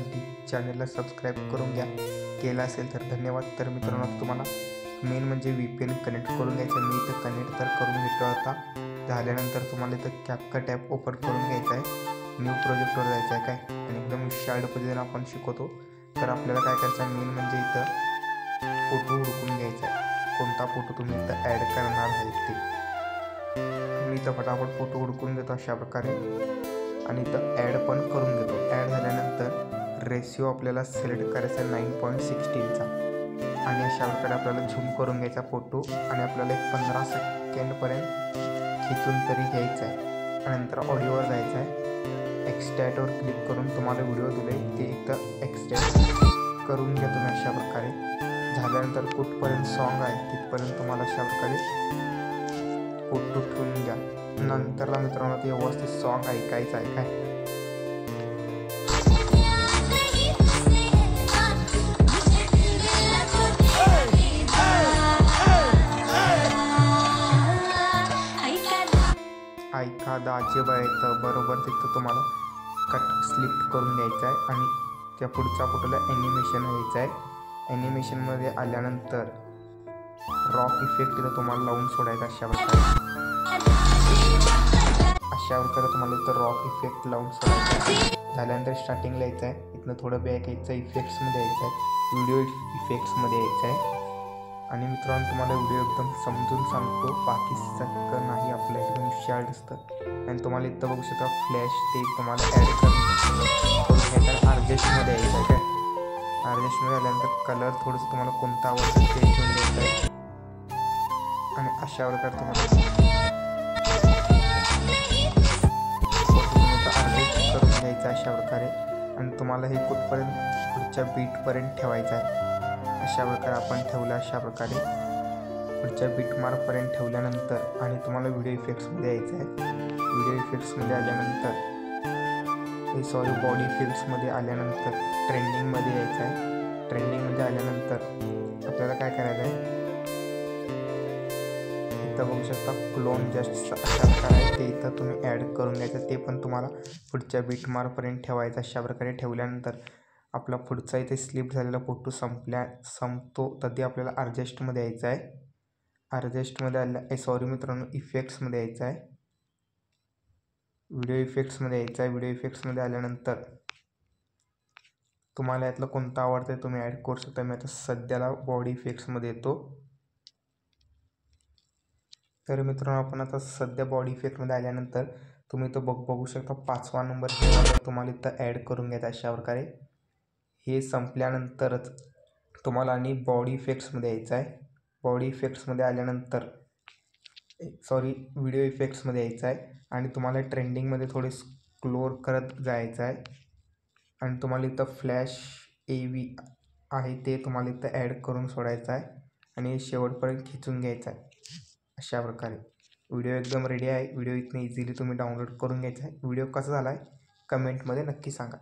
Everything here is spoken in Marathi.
बघण्यासाठी चॅनलला सबस्क्राईब करून घ्या. केला असेल तर धन्यवाद. तर मित्रांनो, तुम्हाला मेन म्हणजे VPN कनेक्ट करून घ्यायचं. मी इथं कनेक्ट तर करून घेतला होता. झाल्यानंतर तुम्हाला इथं CapCut ॲप ओपन करून घ्यायचं आहे. न्यू प्रोजेक्टवर जायचं आहे काय, आणि एकदम शार्ट पद्धतीने आपण शिकवतो. तर आपल्याला काय करायचं आहे, मेन म्हणजे इथं फोटो हुडकून घ्यायचा आहे. कोणता फोटो तुम्ही इथं ॲड करणार आहे ते. मी इथं फटाफट फोटो हुडकून घेतो अशा प्रकारे, आणि इथं ॲड पण करून घेतो. ॲड झाल्यानंतर रेशिओ आपल्याला सिलेक्ट करायचा आहे 9.16चा, आणि अशा प्रकारे आपल्याला झूम करून घ्यायचा फोटो, आणि आपल्याला एक 15 सेकंडपर्यंत खिचून तरी घ्यायचा आहे. नंतर ऑडिओवर जायचं आहे. एक्सट्रॅक्टवर क्लिक करून तुम्हाला व्हिडिओ दिले ते इथं एक्सट्रॅक्ट करून घ्या तुम्ही अशा प्रकारे. झाल्यानंतर कुठपर्यंत सॉन्ग आहे तिथपर्यंत तुम्हाला अशा प्रकारे फोटो ठेवून घ्या. नंतरला मित्रांनो ते व्यवस्थित सॉन्ग ऐकायचं आहे काय. एखादा अजब आहे तर बरोबर तिथं तुम्हाला कट स्लिप करून घ्यायचं आहे, आणि त्या पुढच्या फोटोला ॲनिमेशन घ्यायचं आहे. ॲनिमेशनमध्ये आल्यानंतर रॉक इफेक्ट इथं तुम्हाला लावून सोडायचा अशा प्रकारे. तुम्हाला इथं रॉक इफेक्ट लावून सोडायचा. झाल्यानंतर स्टार्टिंगला यायचं आहे. इथनं थोडं बॅक यायचं, इफेक्ट्समध्ये यायचं आहे, व्हिडिओ इफेक्ट्समध्ये यायचं आहे. आणि मित्रांनो, तुम्हाला व्हिडिओ एकदम समजून सांगतो, बाकी सगळं नाही, आपलं एकदम शार्ट असतं. आणि तुम्हाला इथं बघू शकता फ्लॅश ते तुम्हाला ॲड करून घ्यायचं. आर्जेस्टमध्ये यायचं आहे काय. आर्जेस्टमध्ये आल्यानंतर कलर थोडंसं तुम्हाला कोणता आवडतं ते घेऊन द्यायचं आहे, आणि अशा प्रकारे तुम्हाला ॲडजस्ट करून घ्यायचं अशा प्रकारे. आणि तुम्हाला हे कुठपर्यंत पुढच्या बीटपर्यंत ठेवायचं आहे. अशा प्रकारे आपण ठेवलं. अशा प्रकारे पुढच्या बीटमार्कपर्यंत ठेवल्यानंतर, आणि तुम्हाला व्हिडिओ इफेक्ट्समध्ये यायचं आहे. व्हिडिओ इफेक्ट्समध्ये आल्यानंतर बॉडी इफेक्ट्समध्ये आल्यानंतर ट्रेंडिंगमध्ये यायचं आहे. ट्रेंडिंगमध्ये आल्यानंतर आपल्याला काय करायचं आहे, इथं बघू शकता क्लोन जस्ट अशा प्रकारे आहे ते इथं तुम्ही ॲड करून घ्यायचं. ते पण तुम्हाला पुढच्या बीटमार्कपर्यंत ठेवायचं. अशा प्रकारे ठेवल्यानंतर आपला पुढचा इथे स्लिप झालेला फोटो संपतो तरी आपल्याला अर्जेस्टमध्ये यायचं आहे. अर्जेस्टमध्ये मित्रांनो, इफेक्ट्समध्ये यायचं आहे. व्हिडिओ इफेक्ट्समध्ये यायचं आहे. व्हिडिओ इफेक्ट्समध्ये आल्यानंतर तुम्हाला यातलं कोणतं आवडतं आहे तुम्ही ॲड करू शकता. मी आता सध्याला बॉडी इफेक्ट्समध्ये येतो. तर मित्रांनो, आपण आता सध्या बॉडी इफेक्टमध्ये आल्यानंतर तुम्ही तो बघू शकता 5वा नंबर हे तुम्हाला इथं ॲड करून घ्यायचा अशा प्रकारे. हे संपल्यानंतरच तुम्हाला आणि बॉडी इफेक्ट्समध्ये यायचं आहे. बॉडी इफेक्ट्समध्ये आल्यानंतर व्हिडिओ इफेक्ट्समध्ये यायचं आहे, आणि तुम्हाला ट्रेंडिंगमध्ये थोडे स्क्रोल करत जायचं आहे. आणि तुम्हाला इथं फ्लॅश AV आहे ते तुम्हाला इथं ॲड करून सोडायचं आहे, आणि शेवटपर्यंत खिचून घ्यायचं आहे अशा प्रकारे. व्हिडिओ एकदम रेडी आहे. व्हिडिओ इथनं इझिली तुम्ही डाउनलोड करून घ्यायचा आहे. व्हिडिओ कसा झाला आहे कमेंटमध्ये नक्की सांगा.